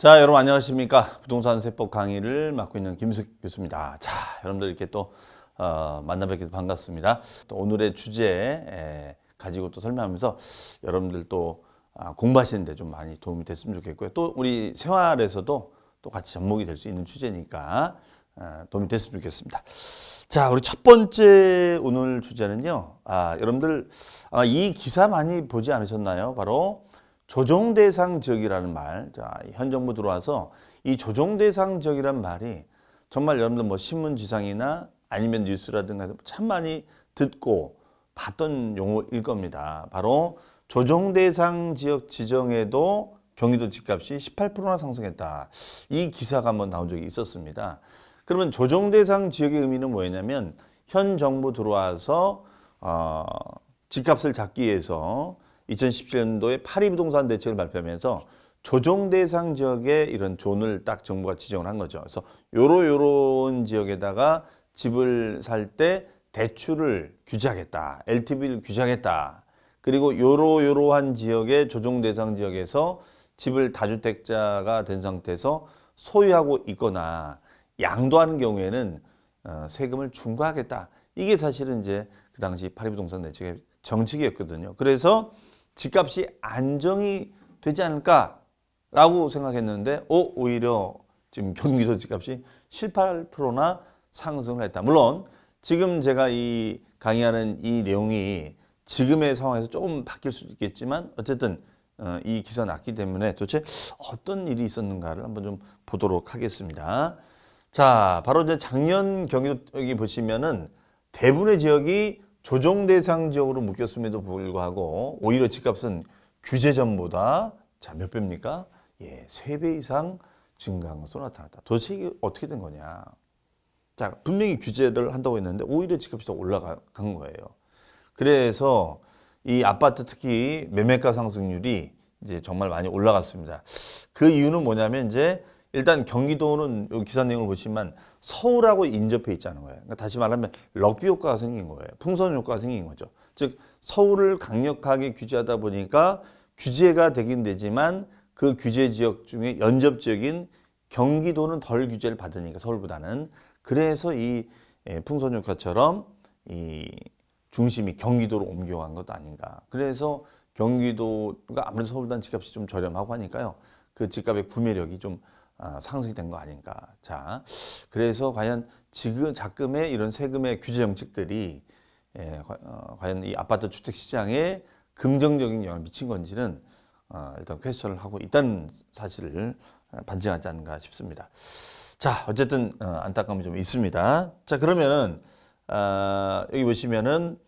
자, 여러분 안녕하십니까? 부동산 세법 강의를 맡고 있는 김숙 교수입니다. 자, 여러분들 이렇게 또 만나 뵙게 반갑습니다. 또 오늘의 주제 가지고 또 설명하면서 여러분들 또 공부하시는데 좀 많이 도움이 됐으면 좋겠고요. 또 우리 생활에서도 또 같이 접목이 될 수 있는 주제니까 도움이 됐으면 좋겠습니다. 자, 우리 첫 번째 오늘 주제는요. 여러분들 이 기사 많이 보지 않으셨나요? 바로 조정 대상 지역이라는 말. 자, 현 정부 들어와서 이 조정 대상 지역이라는 말이 정말 여러분들 뭐 신문지상이나 아니면 뉴스라든가 참 많이 듣고 봤던 용어일 겁니다. 바로 조정 대상 지역 지정에도 경기도 집값이 18%나 상승했다. 이 기사가 한번 나온 적이 있었습니다. 그러면 조정 대상 지역의 의미는 뭐였냐면 현 정부 들어와서 집값을 잡기 위해서 2017년도에 파리 부동산 대책을 발표하면서 조정 대상 지역에 이런 존을 딱 정부가 지정을 한 거죠. 그래서 요런 지역에다가 집을 살 때 대출을 규제하겠다. LTV를 규제하겠다. 그리고 요러한 지역의 조정 대상 지역에서 집을 다주택자가 된 상태에서 소유하고 있거나 양도하는 경우에는 세금을 중과하겠다. 이게 사실은 이제 그 당시 파리 부동산 대책의 정책이었거든요. 그래서 집값이 안정이 되지 않을까라고 생각했는데 오히려 지금 경기도 집값이 18%나 상승을 했다. 물론 지금 제가 이 강의하는 이 내용이 지금의 상황에서 조금 바뀔 수도 있겠지만 어쨌든 이 기사 났기 때문에 도대체 어떤 일이 있었는가를 한번 좀 보도록 하겠습니다. 자, 바로 이제 작년 경기도 여기 보시면은 대부분의 지역이 조정 대상 지역으로 묶였음에도 불구하고 오히려 집값은 규제 전보다 자, 몇 배입니까? 예, 3배 이상 증가한 것으로 나타났다. 도대체 이게 어떻게 된 거냐? 자, 분명히 규제를 한다고 했는데 오히려 집값이 더 올라간 거예요. 그래서 이 아파트 특히 매매가 상승률이 이제 정말 많이 올라갔습니다. 그 이유는 뭐냐면 이제 일단 경기도는 여기 기사 내용을 보시면 서울하고 인접해 있자는 거예요. 그러니까 다시 말하면 럭비 효과가 생긴 거예요. 풍선 효과가 생긴 거죠. 즉 서울을 강력하게 규제하다 보니까 규제가 되긴 되지만 그 규제 지역 중에 연접 지역인 경기도는 덜 규제를 받으니까 서울보다는 그래서 이 풍선 효과처럼 이 중심이 경기도로 옮겨간 것 아닌가. 그래서 경기도가 아무래도 서울보다는 집값이 좀 저렴하고 하니까요. 그 집값의 구매력이 좀 상승이 된 거 아닌가. 자, 그래서 과연 지금 작금의 이런 세금의 규제 정책들이 과연 이 아파트 주택 시장에 긍정적인 영향을 미친 건지는 일단 퀘스천을 하고 있다는 사실을 반증하지 않는가 싶습니다. 자, 어쨌든 안타까움이 좀 있습니다. 자, 그러면은 여기 보시면은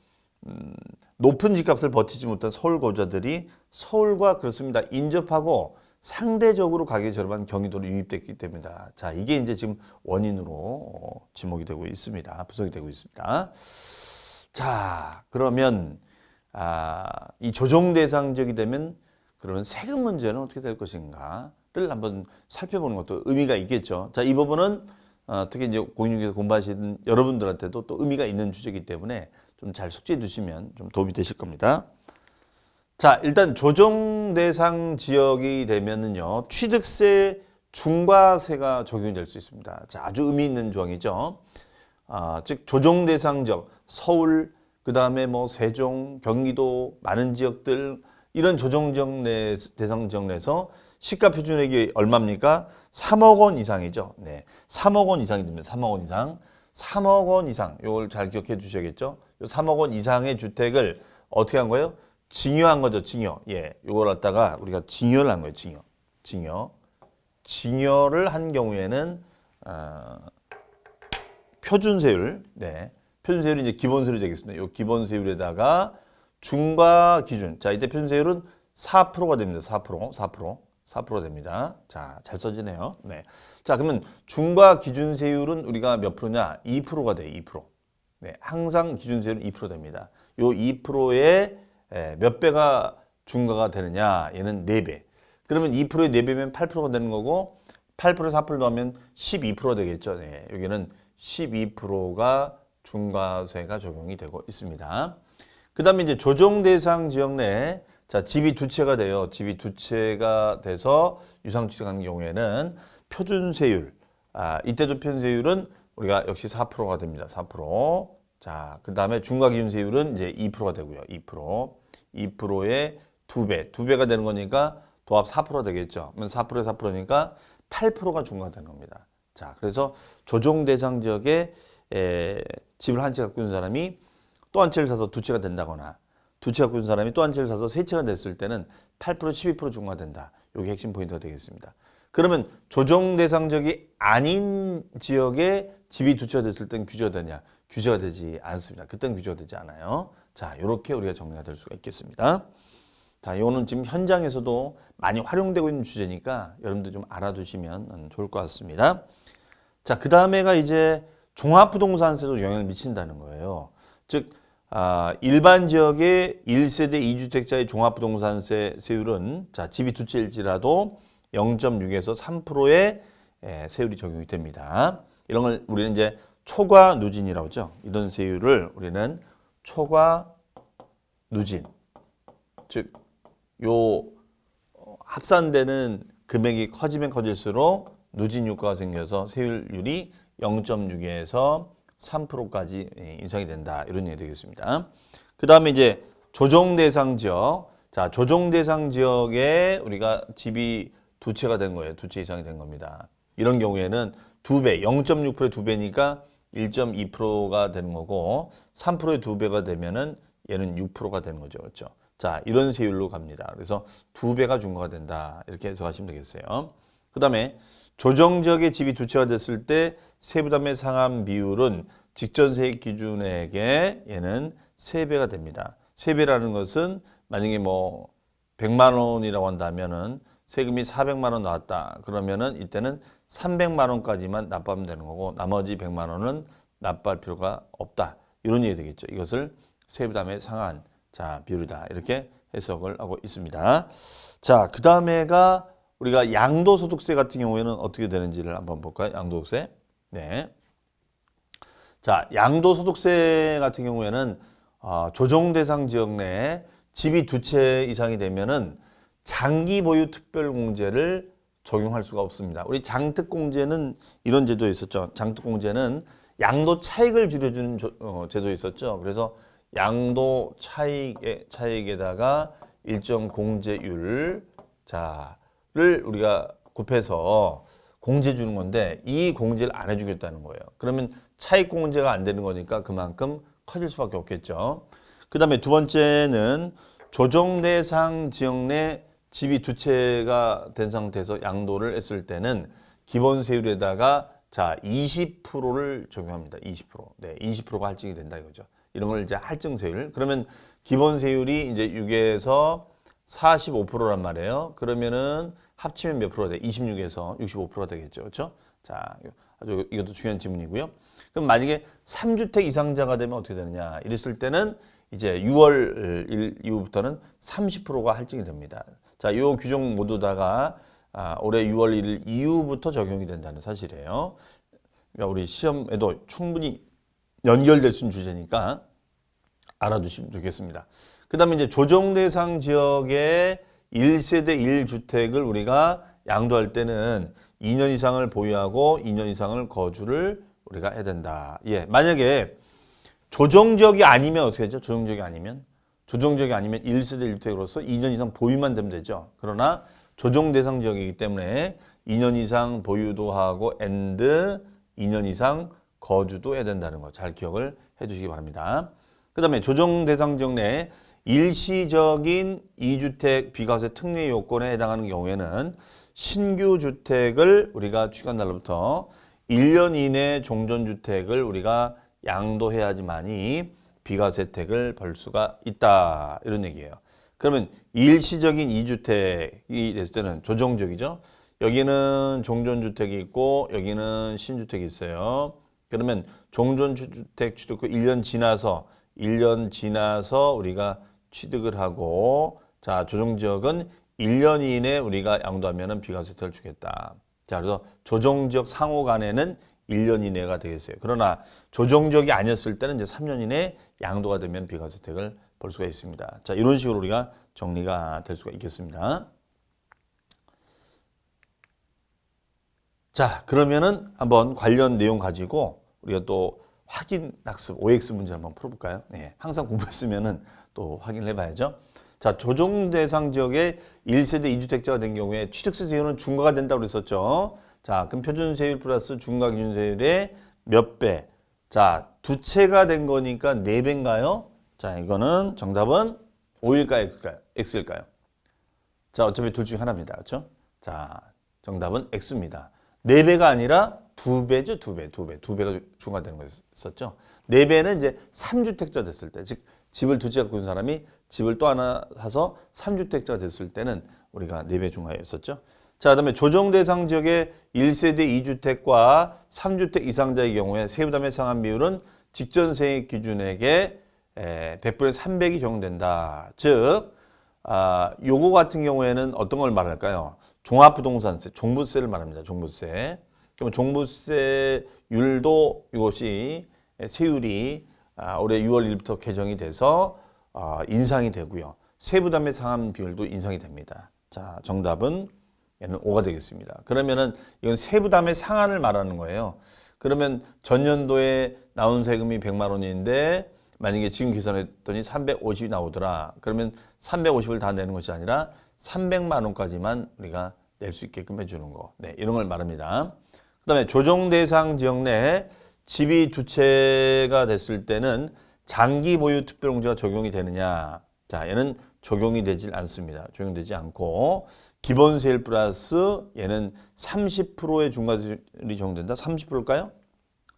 높은 집값을 버티지 못한 서울 거주자들이 서울과 그렇습니다. 인접하고 상대적으로 가격이 저렴한 경기도로 유입됐기 때문이다. 자, 이게 이제 지금 원인으로 지목이 되고 있습니다. 분석이 되고 있습니다. 자, 그러면 이 조정 대상 지역이 되면 그러면 세금 문제는 어떻게 될 것인가를 한번 살펴보는 것도 의미가 있겠죠. 자, 이 부분은 특히 이제 공인중개사 공부하시는 여러분들한테도 또 의미가 있는 주제이기 때문에 좀 잘 숙지해 주시면 좀 도움이 되실 겁니다. 자, 일단 조정 대상 지역이 되면은요, 취득세 중과세가 적용이 될 수 있습니다. 자, 아주 의미 있는 조항이죠. 즉 조정 대상 지역, 서울, 그 다음에 뭐 세종, 경기도 많은 지역들 이런 조정 대상 지역 내에서 시가 표준액이 얼마입니까? 3억 원 이상이죠. 네, 3억 원 이상이 됩니다. 3억 원 이상, 3억 원 이상. 이걸 잘 기억해 주셔야겠죠. 3억 원 이상의 주택을 어떻게 한 거예요? 증여한 거죠, 증여. 예, 이걸 갖다가 우리가 증여를 한 거예요, 증여를 한 경우에는 표준세율, 네, 표준세율이 이제 기본세율이 되겠습니다. 이 기본세율에다가 중과 기준. 자, 이때 표준세율은 4%가 됩니다. 4% 됩니다. 자, 잘 써지네요. 네. 자, 그러면 중과 기준세율은 우리가 몇 프로냐? 2%가 돼요, 2%. 네, 항상 기준세율은 2% 됩니다. 요 2%의 몇 배가 중과가 되느냐? 얘는 4배. 그러면 2%의 4배면 8%가 되는 거고 8%에 4% 더하면 12% 되겠죠. 네, 여기는 12%가 중과세가 적용이 되고 있습니다. 그 다음에 이제 조정 대상 지역 내에 자, 집이 두 채가 돼요. 집이 두 채가 돼서 유상주택하는 경우에는 표준세율, 이때도 표준세율은 우리가 역시 4%가 됩니다. 4%. 자, 그 다음에 중과기준세율은 이제 2%가 되고요. 2%. 2%의 2배. 2배가 되는 거니까 도합 4%가 되겠죠. 그러면 4%에 4%니까 8%가 중과가 되는 겁니다. 자, 그래서 조정 대상 지역에 집을 한 채 갖고 있는 사람이 또 한 채를 사서 두 채가 된다거나 두 채 갖고 있는 사람이 또 한 채를 사서 세 채가 됐을 때는 8%, 12% 중과된다. 이게 핵심 포인트가 되겠습니다. 그러면 조정 대상 지역이 아닌 지역에 집이 두 채가 됐을 때는 규제가 되냐? 규제가 되지 않습니다. 그때는 규제가 되지 않아요. 자, 이렇게 우리가 정리가 될 수가 있겠습니다. 자, 이거는 지금 현장에서도 많이 활용되고 있는 주제니까 여러분들 좀 알아두시면 좋을 것 같습니다. 자, 그 다음에가 이제 종합부동산세도 영향을 미친다는 거예요. 즉, 일반 지역의 1세대 2주택자의 종합부동산세 세율은 자, 집이 두 채일지라도 0.6에서 3%의 세율이 적용이 됩니다. 이런 걸 우리는 이제 초과 누진이라고 하죠. 이런 세율을 우리는 초과 누진, 즉 요 합산되는 금액이 커지면 커질수록 누진 효과가 생겨서 세율이 0.6에서 3%까지 인상이 된다. 이런 얘기 되겠습니다. 그 다음에 이제 조정 대상 지역. 자, 조정 대상 지역에 우리가 집이 두 채가 된 거예요. 두 채 이상이 된 겁니다. 이런 경우에는 두 배, 0.6%의 두 배니까 1.2%가 되는 거고 3%의 두 배가 되면은 얘는 6%가 되는 거죠. 그렇죠? 자, 이런 세율로 갑니다. 그래서 두 배가 중과가 된다. 이렇게 해석하시면 되겠어요. 그 다음에 조정 지역의 집이 두 채가 됐을 때 세부담의 상한 비율은 직전세액 기준액에 얘는 3배가 됩니다. 3배라는 것은 만약에 뭐 100만 원이라고 한다면은 세금이 400만 원 나왔다. 그러면은 이때는 300만 원까지만 납부하면 되는 거고 나머지 100만 원은 납부할 필요가 없다. 이런 얘기 되겠죠. 이것을 세부담의 상한 비율이다. 이렇게 해석을 하고 있습니다. 자, 그 다음에가 우리가 양도소득세 같은 경우에는 어떻게 되는지를 한번 볼까요? 양도소득세. 네. 자, 양도소득세 같은 경우에는 조정 대상 지역 내에 집이 두 채 이상이 되면은 장기 보유 특별공제를 적용할 수가 없습니다. 우리 장특공제는 이런 제도에 있었죠. 장특공제는 양도 차익을 줄여주는 제도에 있었죠. 그래서 양도 차익에다가 일정 공제율 를 우리가 곱해서 공제 주는 건데 이 공제를 안 해주겠다는 거예요. 그러면 차익 공제가 안 되는 거니까 그만큼 커질 수밖에 없겠죠. 그 다음에 두 번째는 조정 대상 지역 내 집이 두 채가 된 상태에서 양도를 했을 때는 기본 세율에다가 20%를 적용합니다. 20%. 네, 20%가 할증이 된다 이거죠. 이런 걸 이제 할증 세율. 그러면 기본 세율이 이제 6에서 45%란 말이에요. 그러면은 합치면 몇 프로가 돼? 26에서 65%가 되겠죠. 그렇죠? 자, 아주 이것도 중요한 질문이고요. 그럼 만약에 3주택 이상자가 되면 어떻게 되느냐? 이랬을 때는 이제 6월 1일 이후부터는 30%가 할증이 됩니다. 자, 이 규정 모두 다가 올해 6월 1일 이후부터 적용이 된다는 사실이에요. 그러니까 우리 시험에도 충분히 연결될 수 있는 주제니까 알아두시면 좋겠습니다. 그 다음에 이제 조정 대상 지역의 1세대 1주택을 우리가 양도할 때는 2년 이상을 보유하고 2년 이상을 거주를 우리가 해야 된다. 예, 만약에 조정 지역이 아니면 어떻게 되죠? 조정 지역이 아니면 1세대 1주택으로서 2년 이상 보유만 되면 되죠. 그러나 조정 대상 지역이기 때문에 2년 이상 보유도 하고 and 2년 이상 거주도 해야 된다는 거 잘 기억을 해 주시기 바랍니다. 그 다음에 조정 대상 지역 내에 일시적인 2주택 비과세 특례 요건에 해당하는 경우에는 신규 주택을 우리가 취득한 날로부터 1년 이내 종전주택을 우리가 양도해야지만이 비과세 혜택을 벌 수가 있다. 이런 얘기예요. 그러면 일시적인 2주택이 됐을 때는 조정적이죠. 여기는 종전주택이 있고 여기는 신주택이 있어요. 그러면 종전주택 취득 후 1년 지나서 우리가 취득을 하고 조정지역은 1년 이내 우리가 양도하면 비과세 혜택을 주겠다. 자, 그래서 조정지역 상호 간에는 1년 이내가 되겠어요. 그러나 조정지역이 아니었을 때는 이제 3년 이내 양도가 되면 비과세 혜택을 볼 수가 있습니다. 자, 이런 식으로 우리가 정리가 될 수가 있겠습니다. 자, 그러면은 한번 관련 내용 가지고 우리가 또 확인 학습 OX 문제 한번 풀어볼까요? 네, 항상 공부했으면은 또 확인을 해봐야죠. 자, 조정 대상 지역의 1세대 2주택자가 된 경우에 취득세 세율은 중과가 된다고 그랬었죠. 자, 그럼 표준 세율 플러스 중과 기준 세율의 몇 배? 자, 두 채가 된 거니까 4배인가요? 자, 이거는 정답은 O일까요? X일까요? 자, 어차피 둘 중에 하나입니다. 그렇죠? 자, 정답은 X입니다. 4배가 아니라 2배죠. 2배가 중과되는 거였었죠. 4배는 이제 3주택자 됐을 때, 즉 집을 두 채 갖고 있는 사람이 집을 또 하나 사서 3주택자가 됐을 때는 우리가 4배 중과였었죠. 자, 그다음에 조정 대상 지역의 1세대 2주택과 3주택 이상자의 경우에 세부담의 상한 비율은 직전세액 기준액의 100분의 300이 적용된다. 즉, 요거 같은 경우에는 어떤 걸 말할까요? 종합부동산세, 종부세를 말합니다. 종부세. 그럼 종부세율도 이것이 세율이 올해 6월 1일부터 개정이 돼서 인상이 되고요. 세부담의 상한 비율도 인상이 됩니다. 자, 정답은 얘는 5가 되겠습니다. 그러면은 이건 세부담의 상한을 말하는 거예요. 그러면 전년도에 나온 세금이 100만 원인데 만약에 지금 계산했더니 350이 나오더라. 그러면 350을 다 내는 것이 아니라 300만 원까지만 우리가 낼 수 있게끔 해주는 거. 네, 이런 걸 말합니다. 그 다음에 조정 대상 지역 내 집이 두 채가 됐을 때는 장기 보유 특별공제가 적용이 되느냐. 자, 얘는 적용이 되질 않습니다. 적용되지 않고 기본세율 플러스 얘는 30%의 중과세율이 적용된다. 30%일까요?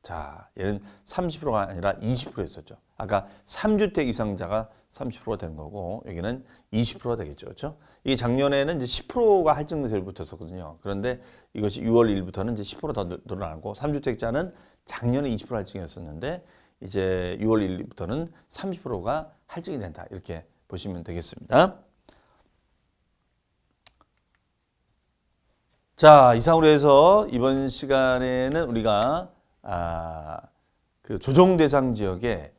자, 얘는 30%가 아니라 20%였었죠. 아까 3주택 이상자가 30%가 되는 거고 여기는 20%가 되겠죠. 그렇죠? 이게 작년에는 이제 10%가 할증세율 붙었었거든요. 그런데 이것이 6월 1일부터는 이제 10%더 늘어나고 3주택자는 작년에 20% 할증이었었는데 이제 6월 1일부터는 30%가 할증이 된다. 이렇게 보시면 되겠습니다. 자, 이상으로 해서 이번 시간에는 우리가 그 조정 대상 지역의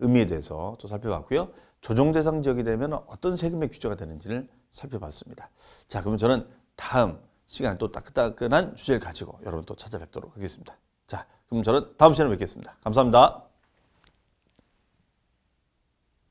의미에 대해서 또 살펴봤고요. 조정 대상 지역이 되면 어떤 세금의 규제가 되는지를 살펴봤습니다. 자, 그러면 저는 다음 시간에 또 따끈따끈한 주제를 가지고 여러분 또 찾아뵙도록 하겠습니다. 자, 그럼 저는 다음 시간에 뵙겠습니다. 감사합니다.